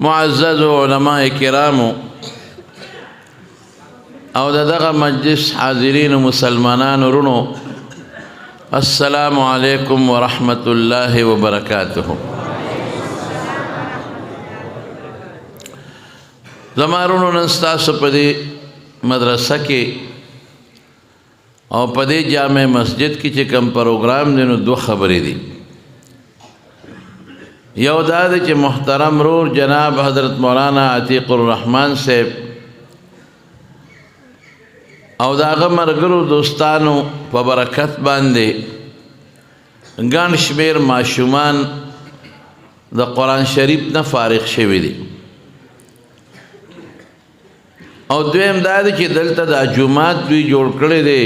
معزز علماء کرامو او دغه مجلس حاضرین مسلمانان ورونو، السلام علیکم ورحمت اللہ وبرکاتہ. زما ورونو، نن ستاسو په دې مدرسه کې او په دې جامع مسجد کې چې کوم پروګرام دی نو دوه خبرې دي. یو دا دی چې محترم رور جناب حضرت مولانا عتیق الرحمن صاحب او دا هغه ملګرو دوستانو په برکت باندې ګڼ شمېر ماشومان د قرآن شریف نه فارغ شوي دي. او دویم دا دی چې دلته دا جومات دوی جوړ کړی دی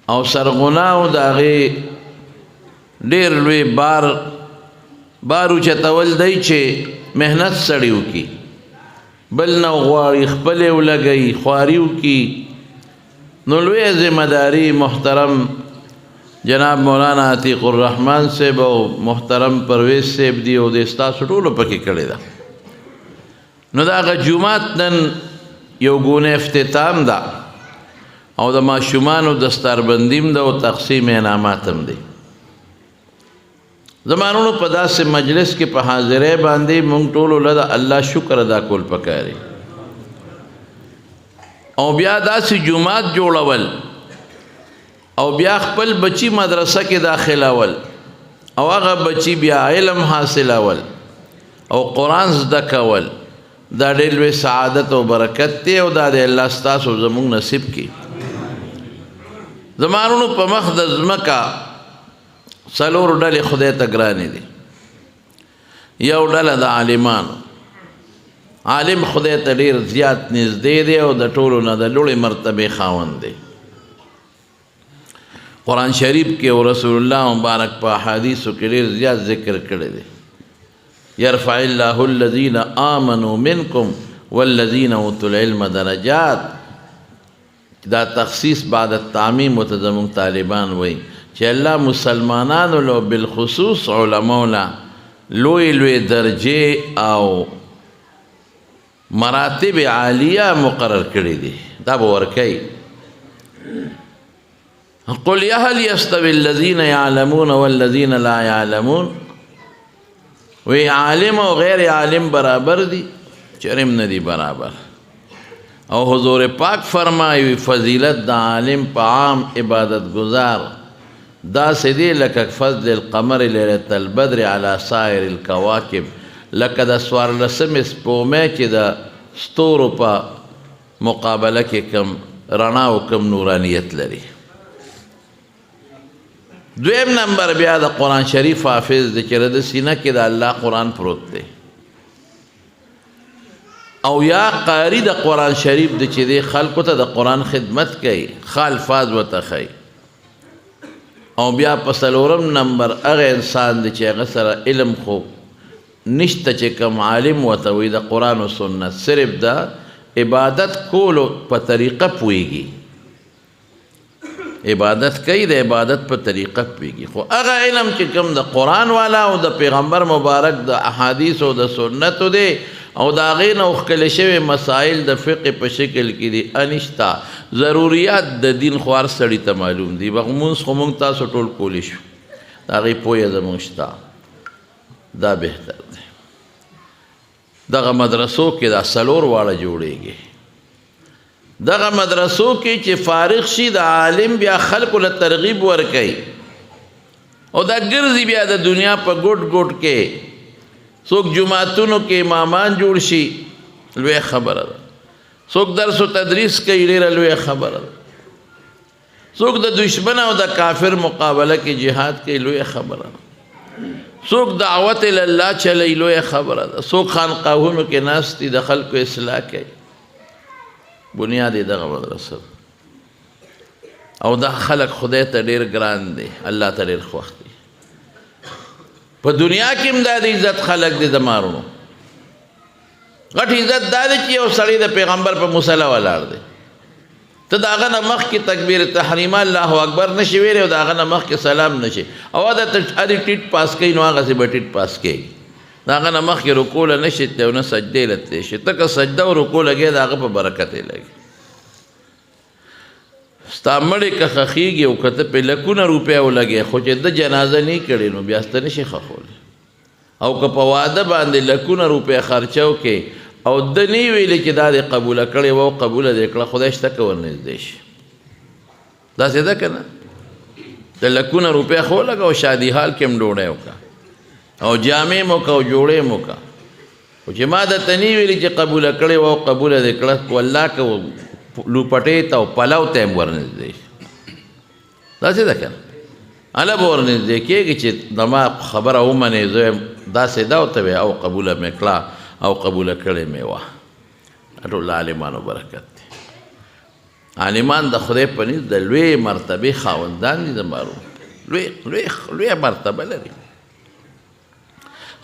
او سرغناو د هغې ډېر لوی بار اوچتول دی چې محنت سړی وکړي، بل نه غواړي خپلې ولګوي، خواري وکړي. نو لویه ذمہداري محترم جناب مولانا عتیق الرحمن صاحب او محترم پرویز صاحب دی او د ستاسو ټولو پکې کړې ده. نو د هغه جومات نن یو ګونه افتتام ده او د ماشومانو دستاربندیم ده او تقسیم انعامات هم دی. زمانونو په داسې مجلس کې په حاضرۍ باندې مونږ ټولو له د الله شکر ادا کول پکاري او بیا داسې جومات جوړول او بیا خپل بچی مدرسه کې داخلول او هغه بچی بیا علم حاصلول او قرآن زده کول، دا ډېر لوی سعادت او برکت دی او دا د الله ستاسو زموږ نصیب کړي. زمانونو په مخ د ځمکه څلور ډلې خدای ته ګرانې دي. یو ډله د عالمانو، عالم خدای ته ډېر زیات نږدې دی او د ټولو نه د لوړې مرتبې خاوند دی. قرآن شریف کې او رسول الله مبارک په احادیثو کې ډېر زیات ذکر کړی دی. یرفع الله الذین آمنوا منکم والذین اوتوا العلم درجات. دا تخصیص بعد التعمیم ورته زموږ طالبان وایي چې الله مسلمانانو له بالخصوص علماو له لوی لوی درجې او مراتب عالیه مقرر کړي دي. دا به ورکوي. قل هل یستوی الذین یعلمون والذین لا یعلمون. وی عالم او غیر عالم برابر دي؟ چرم نه دي برابر. او حضور پاک فرمایي فضیلت د عالم په عام عبادت گزار دا سدی لکه فضل القمر لیلة البدر على سائر الكواكب، لکه د څوارلسمې سپومې چې د ستورو په مقابله کې کم رڼا او کم نورانیت لري. دویم نمبر بیا د قرآن شریف حافظ دی چې د سینه کې د الله قرآن پروت دی او یا قاری د قرآن شریف دی چې دی خلکو ته د قرآن خدمت کوي، ښه الفاظ ورته ښایي. او بیا په څلورم نمبر هغه انسان دی چې هغه سره علم خو نشته چې کوم عالم ورته وایي د قرآن و سنت، صرف د عبادت کولو په طریقه پوهېږي، عبادت کوي د عبادت په طریقه پوهېږي. خو هغه علم چې کوم د قرآن والا او د پیغمبر مبارک د احادیث او د سنتو دی او د هغې نه وښکلې شوي مسایل د فقه په شکل کې دي انشته. ضروریات د دین خو هر سړي ته معلوم دي. لمونځ خو موږ تاسو ټول کولی شو، د هغې پویه زموږ شته. دا بهتر دی. دغه مدرسو کې دا څلور واړه جوړېږي. دغه مدرسو کې چې فارغ شي د عالم بیا خلکو له ترغیب ورکوي او دا ګرځي بیا د دنیا په ګوټ ګوټ کې. څوک جوماتونو کې امامان جوړ شي، لویه خبره ده. څوک درس و تدریس کوي، ډېره لویه خبره ده. څوک د دشمن او د کافر مقابله کې جهاد کوي، لویه خبره ده. څوک دعوت الله چلی، لویه خبره ده. څوک خانقاهونو کې ناست دي د خلکو اصلاح کوي. بنیاد یې دغه مدرسه او دا خلک خدای ته ډېر ګران دی، الله ته ډېر خوښ دی. په دنیا کې هم دا د عزت خلک دي. زما ورونو غټ عزت دا دی چې یو سړی د پیغمبر په مصلی ولاړ دی، ته د هغه نه مخکې تکبیر تحریمه الله اکبر نشي ویلی او د هغه نه مخکې سلام نشي او دا ته ادې ټیټ پاس کوي نو هغسې به ټیټ پاس کوي. دا هغه نه مخکې رکوع له نه شي تللی او نه سجدې له تللی شي. ته که سجده او رکوع لګې د هغه په برکت یې لګي. ستا مړې که خښېږي او که ته پرې لکونه روپۍ ولګې خو چې ده جنازه نه کړې نو بیا سته نه شي خښولی. او که په واده باندې لکونه روپۍ خرچه وکړې او ده نه ویلې چې دا دې قبوله کړې وه او قبوله دې کړه خدای شته که ورنږدې شي. داسې ده که نه؟ د لکونه روپۍ خو ولګه او شادي حال کې هم ډوډۍ وکړه او جامې مو که او جوړې مو که. خو چې ما درته نه ویلي چې قبوله کړې وه او قبوله دې کړه والله که لوپټې ته او پلو ته هم ورنږدې شي. داسې ده که نه؟ هله به ورنږدې کېږي چې زما خبره ومنې زه داسې ده ورته وې او قبوله مې کړه او قبوله کړې مې وه. ټول عالمانو برکت دی. عالمان د خدای په نزد د لوی مرتبې خاوندان دي. د مارو لوی مرتبه لري.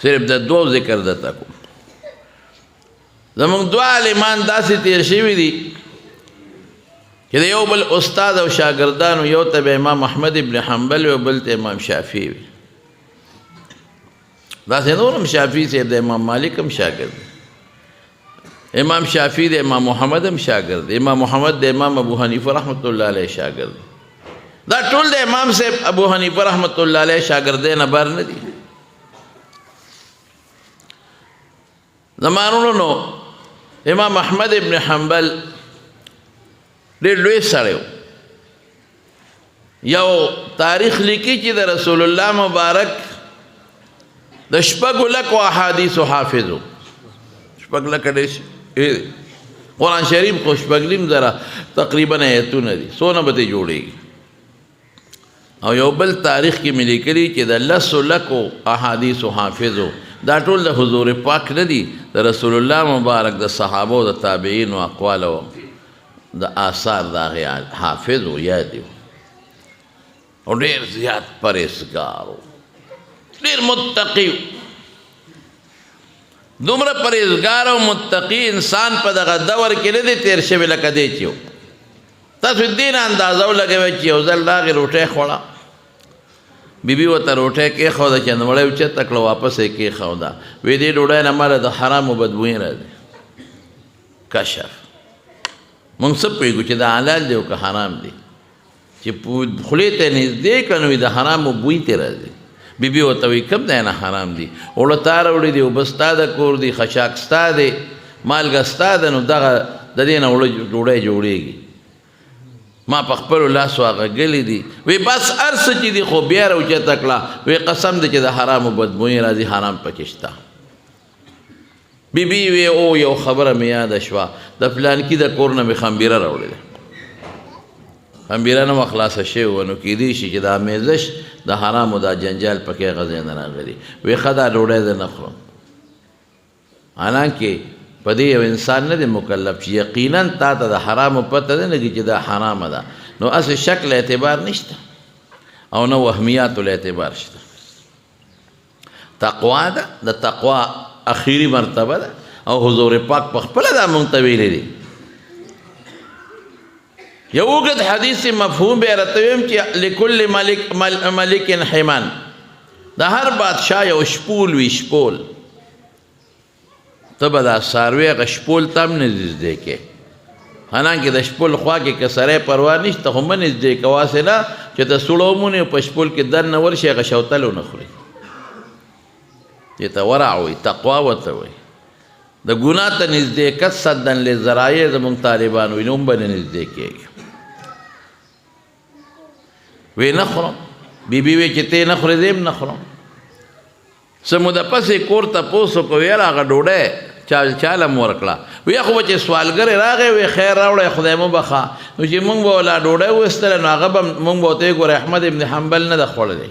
صرف د دوو ذکر درته کوم. زمونږ دوه عالمان داسې تېر شوي دي چې د یو بل استاد او شاګردانو یو ته به امام محمد ابن حنبل وي او بل ته امام شافعي وي. داسې نور هم شافعي صاحب د امام مالک هم شاګرد دی. امام شافعي د امام محمد هم شاګرد دی. امام محمد د امام ابو حنیفه رحمت الله علیه شاګرد دی. دا ټول د امام صاحب ابو حنیفه رحمت الله علیه شاګردۍ نه بر نه دي. زمانونو نو امام احمد ابن حنبل ډېر لوی سړی و. یو تاریخ لیکي چې د رسول الله مبارک د شپږو لکو احادیثو حافظ و. شپږ لکه ډېر قرآن شریف خو شپږ نیم زره تقریبا ایتونه دي. څونه به دې جوړېږي. او یو بل تاریخ کې مې لیکلي چې د لسو لکو احادیثو حافظ و. دا ټول د حضور پاک نه دي، د رسول الله مبارک د صحابو د تابعینو اقوال او د آثار د هغې حافظ و یاد و. او ډېر زیات پرهیزګار و، ډېر متقي و. دومره پرهیزګار او متقي انسان په دغه دور کې نه دی تېر شوی لکه دی چې و. تاسو دې نه اندازه ولګوئ چې یو ځل راغې روټۍ خوړه، بیبي ورته روټۍ کېښوده چې نوړی اوچته کړه واپس یې کېښوده، وایي دې ډوډۍ نه ماله د حرامو بدبویي راځي. کشف موږ څه پوهېږو چې دا حلال دی او که حرام دی، چې خولې ته نږدې کړه نو د حرامو بوی ترې راځي. بیبي ورته وایي کوم دی نه حرام دي، اوړه تا راوړي دي، اوبه ستا د کور دي، خشاک ستا دی، مالګه ستا ده، نو دغه د دې نه اوړه ډوډۍ جوړېږي. ما په خپلو لاسو هغه ګلي دي. وی بس هر څه چې دي خو بیا راوچته کړه، وی قسم دی چې د حرامو بدبویي راځي، حرام پکې شته. بیبي وی او یو خبره مې یاده شوه، د فلانکي د کور نه مې خمبیره راوړې، خمبیره نه وه خلاصه شوې وه، نو کیدی شي چې دا میزش د حرامو دا جنجال پکې هغه ځای نه راغلي. وی ښه دا ډوډۍ زه نه خورم. حالانکې په دې یو انسان نه دی مکلف چې یقینا تا ته د حرامو پته نه لګي چې دا حرامه ده، نو هسې شکل اعتبار نشته او نه وهمیاتو له اعتبار شته. تقوا ده، د تقوا اخیری مرتبه ده، او حضور پاک په خپله دا مونږ ته ویلی دی. یو اوږد حدیث مفهوم بیا راته ویم چې لکل ملک حمان، د هر بادشاه یو شپول وي، شپول. ته به دا څاروی هغه شپول ته هم نه نږدې کې، حالانکې د شپول خوا کې که سړی پروا نشته، خو مه نږدې کوه هسې نه چې ته سوړه ومونې په شپول کې دننه ورشي، هغه شوتل ونه خوري. دې ته ورع وایي، تقوا ورته وایي. د ګناه ته نږدېکت صدن للذرایع زمونږ طالبان وایي، نو هم به نه نږدې کېږي. وی نه خورم. بیبي وی چې ته نه خورې زه هم نه خورم. څه موده پسې کور تپوس وکړو، یاره هغه ډوډۍ چاله مو ورکړه. وی خو به چې سوالګرې راغی، وی خیر راوړی خدای مو بخښه. نو چې مونږ به ولا ډوډۍ وایستله نو هغه به مونږ به ورته وګورې احمد ابن حنبل نه ده خوړلی.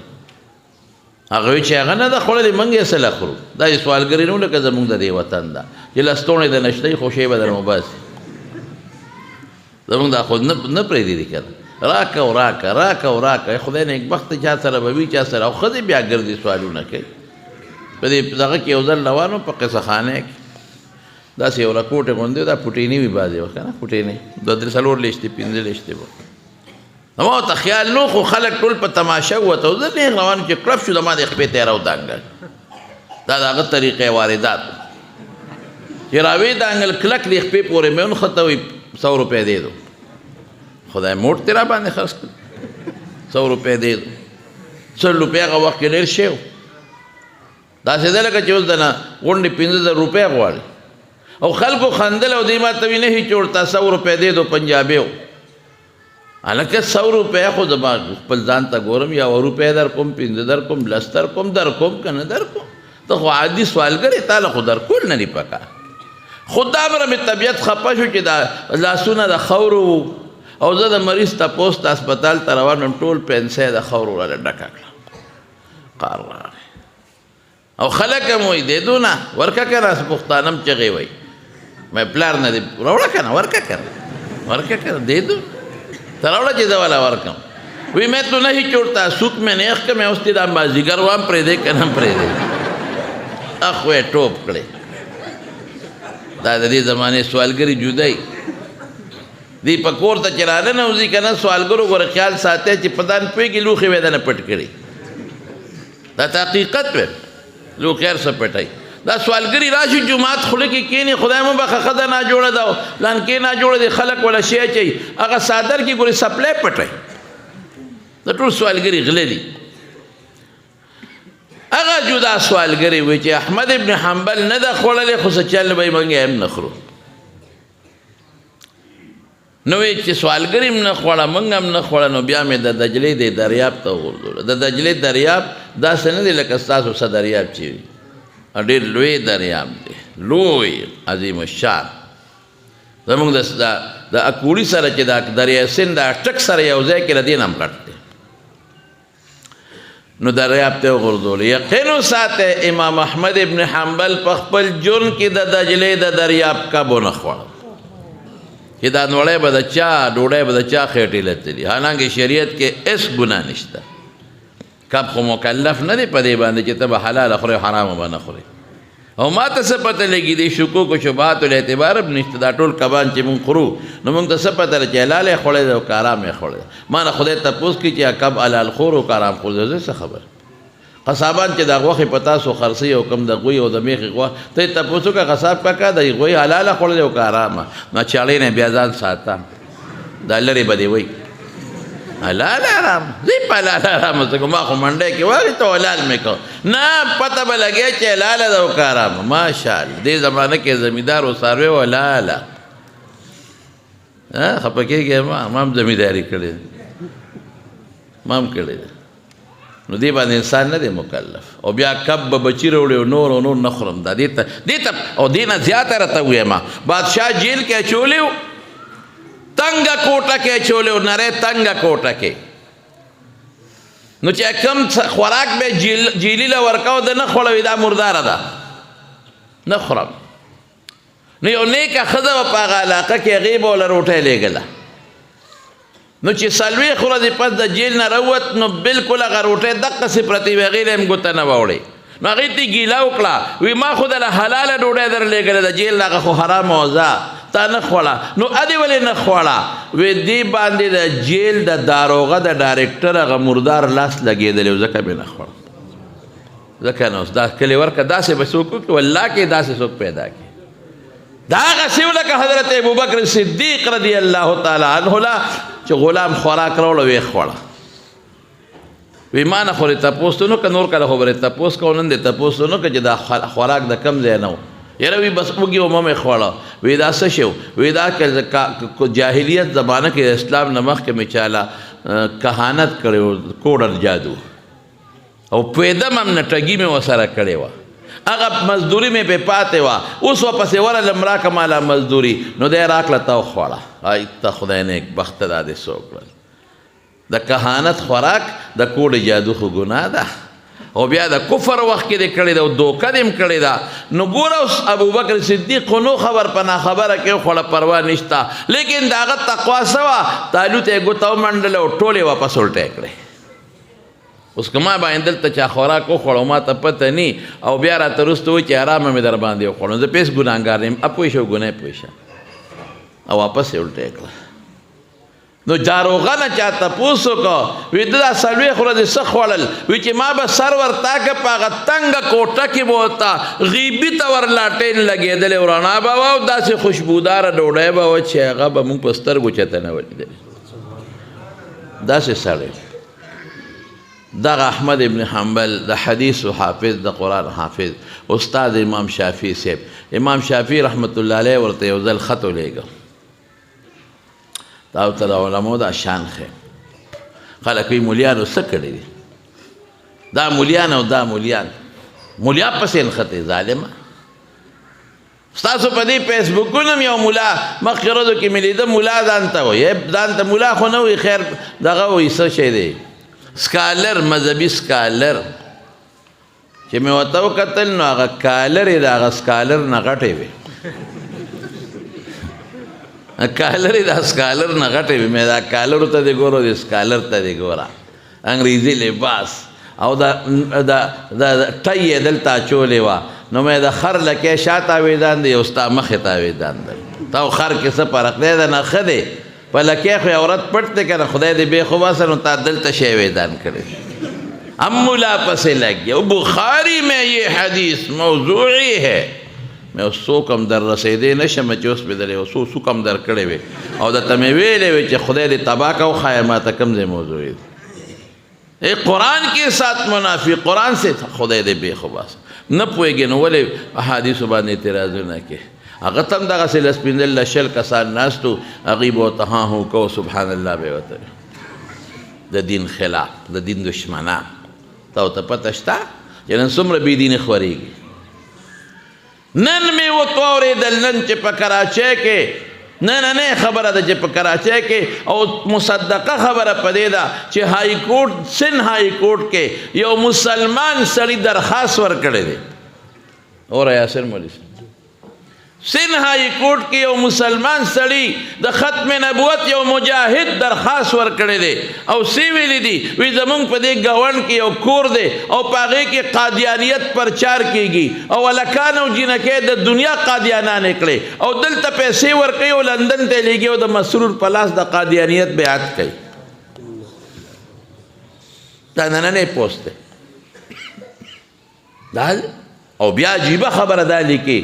هغه وی چې هغه نه ده خوړلی مونږ یې څه له خورو، دا یې سوالګري نه لکه زمونږ د دې وطن ده چې لستوڼې د نشتۍ خوشې به در مباسي. زمونږ دا خو نه پرېږدي که راکه او راکه، راکه او راکه. خدای نیکبخته چا سره به وي، چا سره، او ښځې بیا ګرځي سوالونه کوي. په دې دغه کې یو ځل روان وم په قصه خانه کې، داسې یو رکوټې غوندې دا پوټیني وي بعضې وخت که نه، پوټینې 2 3 لیشتې 5 لیشتې به. نو ما ورته خیال نو، خو خلک ټول په تماشه ووته، زه نیغ روان چې کړپ شو، د ما د خپې ته یې راودانګل. دا د هغه طریقې واردات چې راوی د انګل کلک د خپې پورې مې ونښته وي 100 روپۍ دې دو خدای موټ تې را باندې خرڅ کړي 100 روپۍ دې دو 100 روپۍ هغه وخت کې ډېر شی و داسې ده لکه چې اوس د نه غونډې 15,000 روپۍ غواړي او خلکو خندل او دوی ماته وي نہیں چوڑتا 100 روپۍ دې دو پنجابي و هلکه 100 روپۍ خو زما خپل ځان ته ګورم یا 1 روپۍ در کوم 15 در کوم 10 در کوم که نه در کوم ته خو عادي سوالګر یې تاله خو در کول نه دي پکار خو دومره مې طبیعت خفه شو چې دا لاسونه د خاورو او زه د مریض تپوس ته هسپتال ته روان وم ټول پنسۍ د خاورو راله ډکه کړه قار راغی او خلک هم وایي دې دو نه ورکه که نه پښتانه هم چغې وایي مې پلار نه دې راوړه که نه ورکه که نه دې دو ته راوړه چې زه والا ورکم وی میں تو نہیں چھوڑتا سوک میں نیخ که میں اوستی دا مازیگر وام پریدے که نم پریدے اخوے ٹوپ کڑے دا دی زمانے سوالگری جدائی دی پکور تا چرانے نوزی کنا سوالگرو گور خیال ساتے چی پتان پوئی کی لوخی ویدن پٹ کری دا تحقیقت وید لوخیر سا پٹائی دا سوالگری راشو جماعت خلقی کینی خدای مو بخا خدا نا جوڑا داو لانکی نا جوڑا دی خلق والا شیع چاہی اگا سادر کی گوری سپلے پٹائی دا ټول سوالګری غلې دي هغه جدا سوالګری وی چې احمد ابن حنبل نه د خوړلې خو څه چل به منګه هم نه خورو نو چې سوالګری هم نه خوړه منګه هم نه خوړه نو بیا مې د دجلې د دریاب ته وردول د دجلې دریاب داسې نه دی لکه ستاسو څه دریاب چې وي ډېر لوی دریاب دی لوی عظیم الشان زموږ د اکوړي سره چې د دریای سیند د ټک سره یو ځای کې د دې نام کټ دی نو دریاب ته وغورځول یقین وساته امام احمد ابن حنبل په خپل جرم کې د دجلې د دریاب کب ونه خوړل چې دا نوړی به د چا ډوډۍ به د چا خېټې لتلي حالانکه شریعت کې هېڅ ګناه نشته کب خو مکلف نه دی په دې باندې چې ته به حلاله خورې حرامه به نه خورې او ما ته څه پته لګي دی شکوک و شبهات الاعتبار هم نشته دا ټول کبان چې مونږ خورو نو مونږ ته څه پته ده چې حلال یې خوړی دی او که حرام یې خوړی دی ما نه خدای تپوس کړي چې کب حلال خور او که حرام خور دی زه څه خبر قصابان چې دا غوښې په تاسو خرڅوي او کم د غوی او د میخې غوښه ته یې تپوس وکړه قصاب کاکا د غوی حلاله خوړلی او که حرامه نو چاړې نه بیا ځان ساته دا لرې به دې وایي حلال حرام زی پا حلال حرام سکو ما خو منڈے کی واقعی تو حلال میں کہو نا پتہ با لگے چے حلال دا وکا حرام ماشاءاللہ دے زمانہ کے زمیندار و ساروے و حلال خپکے گئے مام زمینداری کردے مام کردے نو دی باندې انسان نه دی مکلف او بیا کب بچی روڑے نور و نور نخورم دا دیتا او دینا زیادہ رہتا ہوئے ما بادشاہ جیل کے چولیو تنگا کوٹا کے چولے و نرے تنگا کوٹا کے نو چاہے کم خوراک بے جیلی لورکاو دا نخوڑا دا مردار دا نخورم نو یو نیکا خدا و پاگا علاقہ کے غیب والا روٹے لے گلا نو چی سلوی خورا دی پس دا جیل نروت نو بالکل اگر روٹے دقا سی پرتی وغیر ام گتا نواوڑے نو اغیتی گیلا اکلا وی ما خدا حلال ڈوڑے در لے گلا دا جیل لگا خو حرام ہوزا تا نخوڑا نو ادی ولی نخوڑا وی دی باندی دا جیل دا داروغا دا ڈائریکٹر اگا مردار لاس لگی دلیو زکا بی نخوڑا زکا نوز دا کلی ورکا دا سے بسوکو کہ واللہ کی دا سے سوک پیدا کی دا آگا سیولکا حضرت ابو بکر صدیق رضی اللہ تعالی عنہ چو غلام خوراک روڑا وی خوڑا وی مانا خوری تپوستو نو که نور کلا خوبری تپوست که ننده تپوستو نو که جدا خوراک دا کم زینو یره وی بس اوگی و مم خوڑا وی دا سشو وی دا که جاہلیت زمانہ کے اسلام نمخ کے مچالا کہانت کرے و کوڑر جادو او پیدم ہم نٹگی میں وسارا کرے وا اگر مزدوری میں پہ پاتے وا اس و پس ورا لمرا کمالا مزدوری نو دے راک لتاو خوڑا ایتا خدای نے ایک بخت دا دے سوکرل دا کہانت خوراک دا کوڑ جادو خو گناہ دا او بیا دا کفر وقت کے دے کڑی دا او دو قدم کڑی دا نو گورا اس ابو بکر صدیق نو خبر پنا خبر کیوں خوڑا پروا نشتا لیکن دا اگر تقوی سوا تالوت اگو تاو منڈل او ٹولے واپس الٹے کڑے اس کما بایندل تا چا خوراکو خوڑا ما تا پتا نی او بیا را ترستو ہوئی چا حرام میں در باندے خوڑا زی پیس گناہگار نیم اپویشو گناہ پویشا او واپس الٹے کڑا نو جاروغه نه چا تپوس وکړو وی دا څلوېښت ورځې څه خوړل وی چې ما به سر ورتا که په هغه تنګه کوټه کې به ورته غیبي ته ور لاټین لګېدلې او رڼا به وه او داسې خوشبوداره ډوډۍ به وه چې هغه به موږ په سترګو چته نه ولیدلې داسې سړی دغه احمد ابن حنبل د حدیثو حافظ د قرآن حافظ استاد امام شافعي صاحب امام شافعي رحمت الله علیه ورته یو ځل خط ولیږه دا ورته د علماو دا شان ښه خلک وایي مولیانو څه کړي دي دا مولیان او دا مولیان مولیا پسې نښتې ظالمه ستاسو په دې فیسبوکونو هم یو ملا مخکې ورځو کې مې لیده ملا ځان ته وایي ځان ته ملا خو نه وایي خیر دغه وایي څه شی دی سکالر مذهبي سکالر چې مې ورته وکتل نو هغه کالر یې د هغه سکالر نه غټې وې کالر یې د سکالر نه غټې وې مې دا کالرو ته دې ګوره د سکالر ته دې ګوره انګریزي لباس او دا ټی یې دلته اچولې وه نو مې د خر لکې شا تاویدان دی او ستا مخې تاویدان دی تا او خر کې څه فرق دی د نه ښه دی په لکې خو عورت پټ دی که نه خدای دې بې خو باسه نو تا دلته شی ویدان کړی ہم ملا پسے لگ گیا بخاری میں یہ حدیث موضوعی ہے میں اس سو کم در رسیدے نشم چې اوس به دلې سو کم در کړی وې او درته مې ویلې وې چې خدای دې تباه کا وښایه ماته کوم ځای موضوعي دی قرآن کے ساتھ منافی قرآن سے خدای دې بې خو باسه نه پوهېږي نو ولې احادیثو باندې اعتراضونه کې هغه ته هم دغسې لس پنځه شل کسان ناستو هغوی به ورته ها هو کو سبحان الله به ورته د دین خلاف د دین دشمنان تا ورته پته شته چې نن څومره بې دیني خورېږي نن مې ورته واورېدل نن چې په کراچۍ کې نه خبره ده چې په کراچۍ کې او مصدقه خبره په دې ده چې های کورټ سن های کورټ کې یو مسلمان سړي درخواست ورکړی دی اوره یاسر مولوي سن های کورټ کې یو مسلمان سړي د ختم نبوت یو مجاهد درخواست ورکړی دی او سی ویلی دي وی زمونږ په دې ګاونډ کې یو کور دی او په هغې کې قادیانیت پرچار کیږي او هلکان او جینکۍ د دنیا قادیانانې کړې او دلته پیسې ورکوي او لندن ته لیږي او د مسرور په لاس د قادیانیت بیعت کوي دا نننی پوسټ دی او بیا عجیبه خبره دا لیکي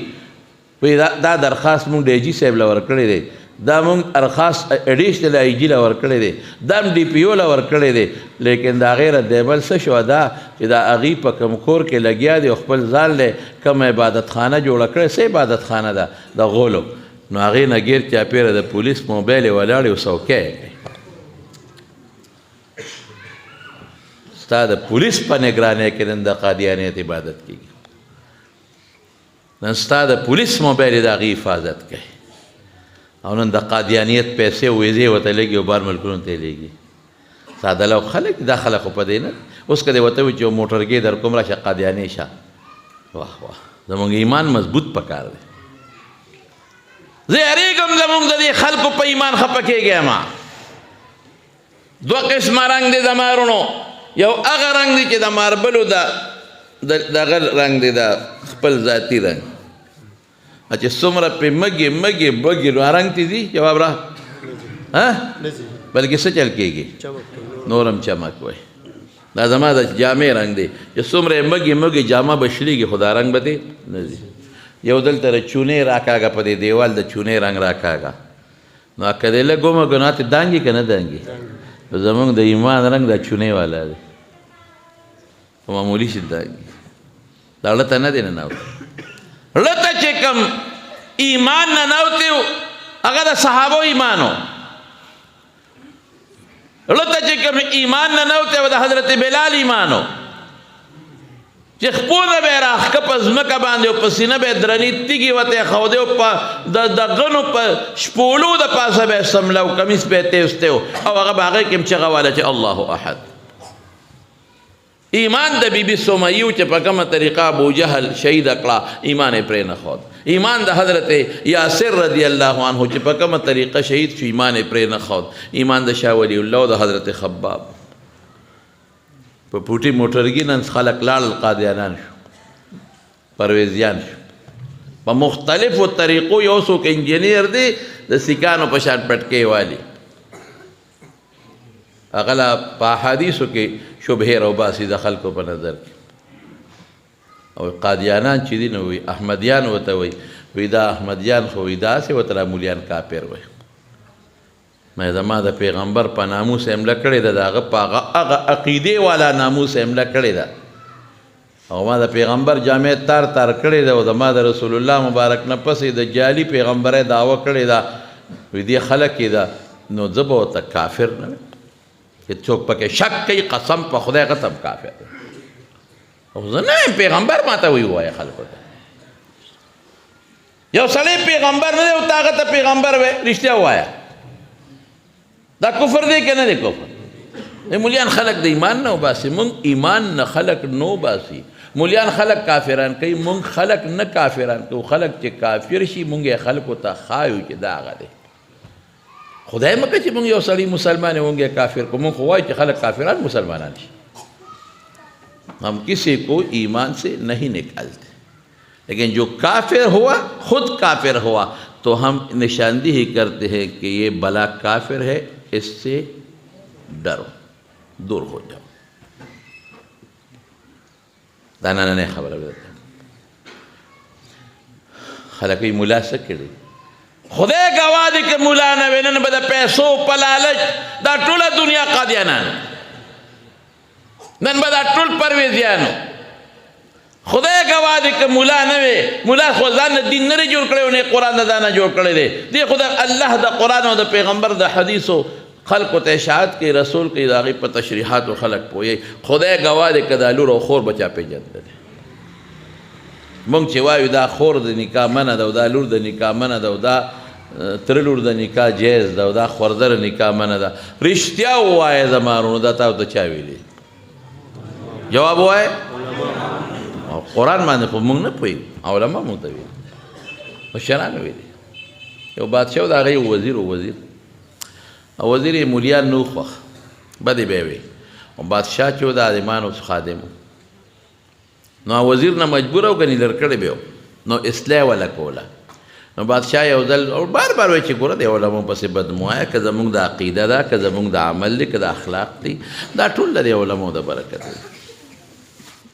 دا درخواست مونږ ډي جي صاحب له ورکړی دی دا مونږ درخواست ایډیشنل آی جي له ورکړی دی دا هم ډي پي او له ورکړی دی لیکن د هغې ردیبل څه شوه دا چې دا هغوی په کوم کور کې لګیا دی او خپل ځان لی کوم عبادتخانه جوړه کړې څه عبادتخانه ده د غولو نو هغې نه ګیر چاپېره د پولیس موبایل یې ولاړ او څوکی یې ستا د پولیس په نګرانۍ کې نن د قادیانیت عبادت کېږي نن ستا د پولیس موبایل د هغې حفاظت کوي او نن د قادیانیت پیسې ویزې ورته لګي او بار ملکونو ته یې لېږي ساده لو خلک دا خلک خو په دې نه اوس که دې ورته وایي چې یو موټرګۍ در کوم راشه قادیانۍ شه واه واه زموږ ایمان مضبوط پکار دی زه یېرېږم زموږ د دې خلکو په ایمان خفه کېږی ما دوه قسمه رنګ دی د مارونو یو هغه رنګ دی چې د ماربلو دغه رنګ دی د خپل ذاتي رنګ چې څومره پې مږې بږې نو رنګ تی دي جواب را بلکې څه چل کېږي نور هم چمک وای دا زما د جامې رنګ دی چې څومره یې مږې جامه به شلېږي خو دا رنګ به دی نه ځي یو دلته د چونې راکاږه په دې دیوال د چونې رنګ راکاږه نو که دې لږ ومه ګناه ته دانګي که نه دانګي زمونږ د ایمان رنګ دا چونې والا دی په معمولي شي دانګي دا ړته نه دی ننوتی ړته چې کوم ایمان ننوتی هغه د صحابو ایمان و ړته چې کوم ایمان ننوتی و د حضرت بلال ایمان و چې خپونه به یې راښکه په ځمکه باندې او په سینه به یې درنې تیږې ورته یې ښودې او په د غنو په شپولو د پاسه به یې سمله و کمیس به یې تیستی و او هغه به هغې کې هم چغه واله چې الله احد ایمان د بی بی سمیو چې په کومه طریقه ابوجهل شهید کړه ایمان یې پرې نه ښود ایمان د حضرت یاسر رضی الله عنه چې په کومه طریقه شهید شو ایمان یې پرې نه ښود ایمان د شاه ولی الله او د حضرت خباب په پوټي موټرګي نن خلک لاړل قادیانان شو پرویزیان شو په مختلفو طریقو یو څوک انجینیر دی د سیکانو په شان پټکۍ والی اغلا په حدیثو کې شبهه راوباسي د خلکو په نظر کې او قادیانان چې دي نو وي احمدیان ورته وي دا احمدیان خو وي داسې ورته را مولیان کافر وي مې زما د پیغمبر په ناموس حمله کړې ده د هغه په هغه عقیدې والا ناموس حمله کړې ده او ما د پیغمبر جامع تار کړې ده او د ما د رسول الله مبارک نه پسې د جعلي پیغمبره دعوه کړې ده وي دې خلک یې ده نو زه به ورته کافر نه ویم چې څوک پکې شک کوي قسم په خدای قسم کافر او زه نه یم پیغمبر ما ته ووایه خلکو ته یو سړی پیغمبر نه دی او ته هغه ته پیغمبر وایې رښتیا ووایه دا کفر دی که نه دی کفر مولیان خلق د ایمان نه وباسي مونږ ایمان نه خلق نه وباسي مولیان خلق کافران کوي مونږ خلق نه کافران کوو خلق چې کافر شي مونږ یې خلقو ته ښایو چې دا هغه دی خدای مکه چې مونږ یو سړی مسلمان مونږ یې کافر کو مونږ خو وایو چې خلق کافران مسلمانان شي ہم کسی کو ایمان سے نہیں نکالتے لیکن جو کافر ہوا خود کافر ہوا تو ہم نشاندہی کرتے ہیں کہ یہ بلا کافر ہے اس سے ڈرو دور ہو جاؤ دانا نے خبر خلقی ملا سکڑی خدای گواہ دی کہ مولا نه وینن بد پیسو پلالچ دا ټوله دنیا قادیانان نن بد ټول پرویزیانو خدای گواہ دی کہ مولا نه وی مولا خو ځان دین نه جوړ کړو نه قران نه دانا جوړ کړی دی دی خدای الله د قران او د پیغمبر د حدیثو خلق ته اشاعت کې رسول کې داغي په تشریحات او خلق پوي خدای گواہ دی کدا لور او خور بچا پیژندل مونږ چې وایو دا خور د نکاح منه ده او دا لور د نکاح منه ده او دا تر لور د نکاح جایز ده او دا خوردر نکاح منه ده رښتیا ووایه زمارونو دا تاسو ته چا ویلي جواب وایه قرآن باندې خو مونږ نه پوهېږو علما مونږ ته ویلي مشرانو ویلي یو بادشاه و د هغه یو وزیر او وزیر یې مولیان نو خوښ بدې به یې وی او بادشاه چې و د عالمانو خادم نو وزیر نه مجبور او کني لر کړی به نو اصلاح ولا کوله نو بادشاہ یو ځل او بار بار وایي چې ګوره د علماو پسې بدموایه که زمونږ د عقیده ده که زمونږ د عمل دی که د اخلاق دی دا ټول د علماو د برکت دی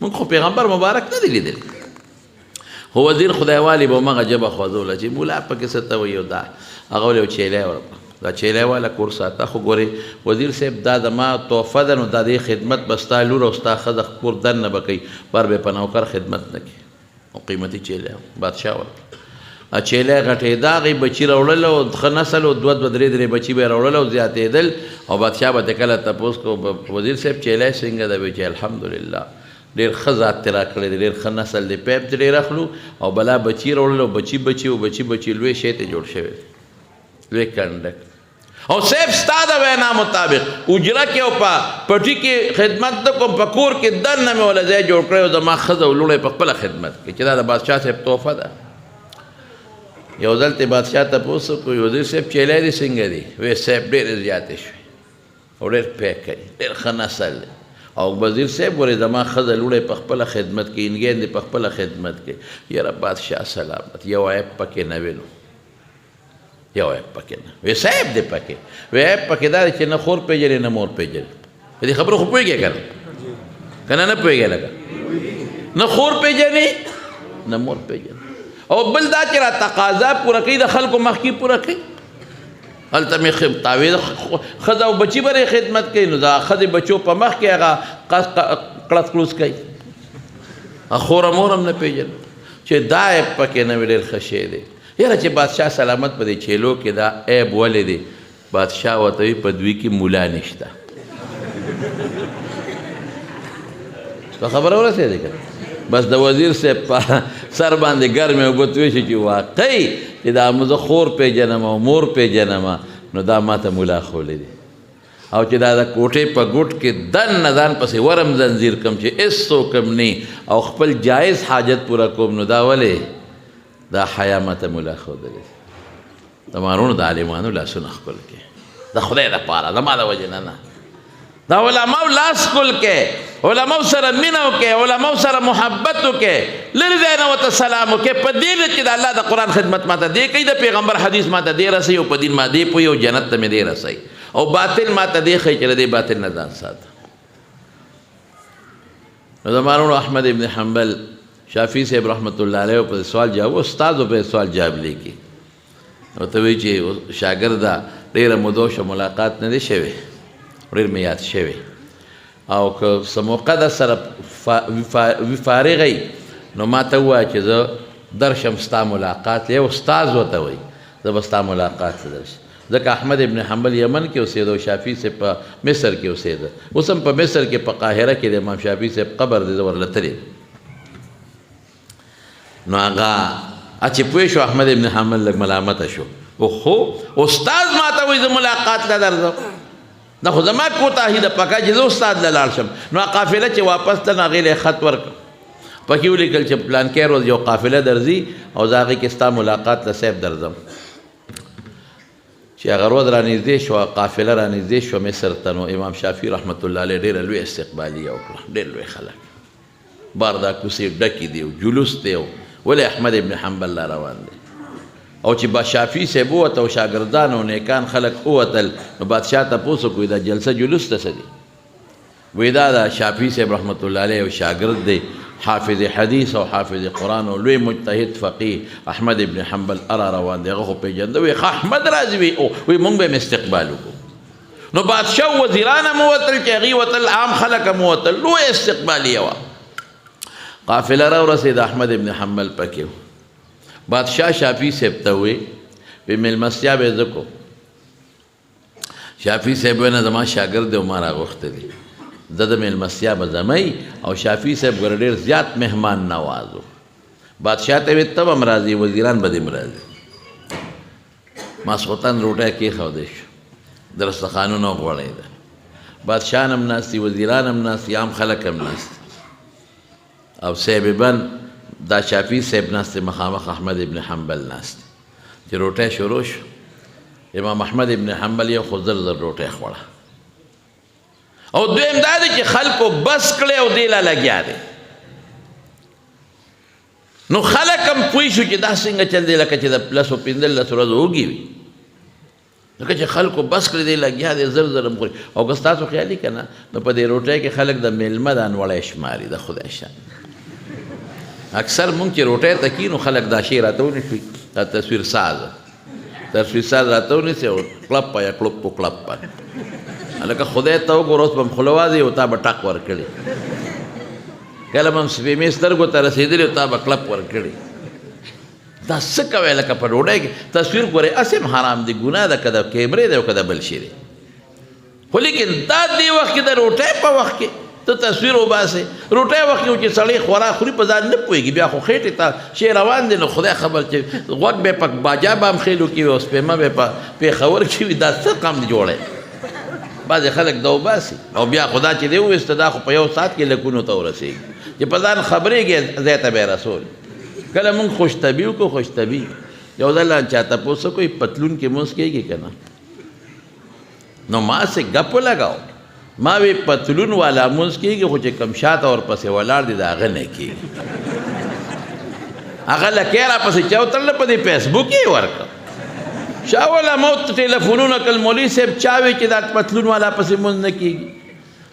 مونږ خو پیغمبر مبارک نه دی لیدلی خو وزیر خدای والی به همغه ژبه خوځوله چې مولا پکې څه ته وایي او دا هغه ولې یو چیلی ورکړه دا چیلی والا کور ساته خو ګورې وزیر صاحب دا زما تحفه ده نو دا د خدمت به ستا لور او ستا ښځه کور دننه به کوي بر به په نوکر خدمت نه کوي او قیمتي چیلی بادشاه ورکړه چیلی غټېده هغې بچي راوړل او ښه نسل او دوه درې بچي به یې راوړل او زیاتېدل او بادشاه به ته کله تپوس کو وزیر صاحب چیلی څنګه ده وایي چې الحمدلله ډېر ښه ذات ترې راکړی دی ډېر ښه نسل دی پیپ ترې راخلو او بلا بچي راوړل او بچي لوی شی ته جوړ شوی لوی کنډک او صاحب ستا د وینا مطابق اجره کې او په پټي کې خدمت د کوم په کور کې دننه مې ولا ځای جوړ کړی او زما ښځه او لوڼې په خپله خدمت کې چې دا د بادشاه صاحب تحفه ده یو ځل ته بادشاه تپوس وکړو وزیر صاحب چیلی دی څنګه دی وی صاحب ډېرې زیاتې شوې او ډېر پیک کوي ډېر ښه نسل دی او وزیر صاحب ورې زما ښځه لوڼې په خپله خدمت کې انګین دی په خپله خدمت کې یاره بادشاه سلامت یو عیب پکې نه وینو یو عیب پکې نه وی صاحب دی پکې وی عیب پکې دا دی چې نه خور پېژنې نه مور پېژنې په دې خبرو خو پوهېږې که نه که نه پوهېږې لکه نه خور پېژنې نه مور پېژنې او بل دا چې را تقاضا پوره کوي د خلکو مخکې پوره کوي هلته مې تاویز ښځه او بچي به خدمت کوي نو دا ښځې بچو په مخ کې هغه کړس کړوس کوي خور مور هم نه پېژني چې دا عیب پکې نه وي ډېر ښه شی دی یاره چې بادشاه سلامت په دې چیلو کې دا عیب ولې دی بادشاه ورته وي په دوی کې مولا نشته په خبره ورسېدې که بس د وزیر صاحب په سر باندې ګرمې اوبه توی شي چې واقعي چې دا زه خور پېژنم او مور پېژنم نو دا ما ته مولا خولی دی او چې دا د کوټې په ګوټ کې دننه ځان پسې ورم زنځیر کم چې هېڅوک هم نه او خپل جایز حاجت پوره کوم نو دا ولې دا حیا ما ته مولا ښودلی د مارونو د عالمانو لاسونه ښکل کې د خدای دپاره زما د وجې نه دا علماء لاس کل کې علماء سره مینه وکړې علماء سره محبت وکړې لرې ځای نه ورته سلام وکړې په دې چې د الله د قرآن خدمت ماته دې کوي د پیغمبر حدیث ماته دې رسوي او په دین ما دې پوهي او جنت ته مې دې رسوي او باطل ما ته دی ښیي چې د دې باطل نه ځان ساته. نو زما ورور احمد ابن حنبل شافعي صاحب رحمت الله علیه په سوال جواب، استاد په سوال جواب لیکي، او ته وایي چې شاګرده ډېره موده شوه ملاقات نه دی شوی، ډېر مې یاد شوی، او که څه موقع در سره فارغ نو ما ته ووایه چې زه درشم ستا ملاقات. یو استاذ ورته وایي زه به ستا ملاقات ته درشم. ځکه احمد ابن حنبل یمن کې اوسېده او شافعي صاحب په مصر کې اوسېده. اوس هم په مصر کې په قاهره کې د امام شافعي صاحب قبر دی، زه ورله تللی. نو هغه چې پوه شو احمد ابن حنبل لږ ملامته شو، اوهو استاد ما ته وایي زه ملاقات ته درځم، دا خو زما کوتاهي ده پکه چې زه استاد له لاړ شم. نو قافله چې واپس تله نو هغې له خط ورکړ، پکې ولیکل چې پلانکې روز یو قافله درځي او زه هغې کې ستا ملاقات له صاحب درځم. چې هغه ورځ رانږدې شوه، قافله رانږدې شوه مصر ته، نو امام شافعي رحمت الله علیه ډېره لوی استقبالیه وکړه، ډېر لوی خلک، بار دا کوڅې ډکې دي او جلوس دی، ولې احمد ابن حنبل لا روان دی. او چې با شافعي صاحب ووته او شاګردان او نیکان خلک ووتل، نو بادشاه تپوس وکړو دا جلسه جلوس ته څه دي؟ وایي دا د شافعي صاحب رحمت الله علیه یو شاګرد دی، حافظ حدیث او حافظ قرآن او لوی مجتهد فقیه احمد ابن حنبل ارا روان دی. هغه خو پېژنده، وایي ښه احمد راځي، وایي موږ به یې استقبال وکړو. نو بادشاه وزیران هم ووتل چې هغوی وتل، عام خلک هم ووتل، لوی استقبالیه وه. قافله راورسېده، احمد ابن حنبل پکې و. بادشاه شافعي صاحب ته وایي مېلمستیا به یې زه کوم. شافعي صاحب وایي نه زما شاګرد دی او ما راغوښته دي، زه د مېلمستیا به ځمئ. او شافعي صاحب ګوره ډېر زیات مهمان نواز و. بادشاه ته وایي ته به هم راځې، وزیران به دې هم راځي. ماسخوتن روټۍ کېښودی شو، دسترخوانونه وغوړېده، بادشاهان هم ناست دي، وزیران هم ناست دي، عام خلک هم ناست دي. او صاحبان دا شافعي صاحب ناست دی، مخامخ احمد ابن حنبل ناست دی. چې روټۍ شروع شو، امام احمد ابن حنبل یو خو زر زر روټۍ خوړه. او دویم دا دی چې خلکو بس کړی او دې لا لګیا دی. نو خلک هم پوه شو چې دا څنګه چل دی، لکه چې د لسو پنځلسو ورځو وږي وي، لکه چې خلکو بس کړی دی لګیا دی، زر زر هم خوري. او که ستاسو خیالي که نه، نو په دې روټۍ کې خلک د میلمه دا نوړی شماري، د خدای شان. اکثر مونږ چې روټۍ ته کینو خلک دا شی راته ونیسي، دا تصویر ساز راته ونیسي او کلپ یا کلپ په کلپ لکه خدای ته وګوره اوس به م خوله وازي او تا به ټک ورکړي، کله به م سپېمې سترګو ته رسېدلي او تا به کلپ ورکړي. دا څه کوی لکه په ډوډۍ کې تصویر ګورې هسې هم حرام دی، ګناه ده، که د کیمرې دی او که د بل شي دی. خو لیکن دا دې وخت کې د روټۍ په وخت کې ته تصویر وباسې، روټۍ وخت کې چې سړی خوراک خوري په ځان نه پوهېږي، بیا خو خېټې ته شی روان دی، نو خدای خبر چې غوږ به یې په باجا بامخېلو کې وي او سپېمه به یې په پېښور کې وي، دا څه قم جوړی. بعضې خلک دا وباسي او بیا خدا چې دی وویسته، دا خو په یو ساعت کې لکونو ته ورسېږي چې په ځان خبرېږي ځای ته به یې رسول. کله مونږ خوشطبي وکړو، خوشطبي یو ځل چا تپوس وکړو پتلون کې مونځ کېږي که نه؟ نو ما سې ګپ ولګاو، ما وی پتلون والا مونځ کېږي، خو چې کم شاته ورپسې ولاړ دی د هغه نه کېږي. هغه لکۍ راپسې چا وتړله، په دې فیسبوک یې ورکړه. شاه والا موت ټیلیفونونه کړل، مولوي صاحب چا وی چې دا پتلون والا پسې مونځ نه کېږي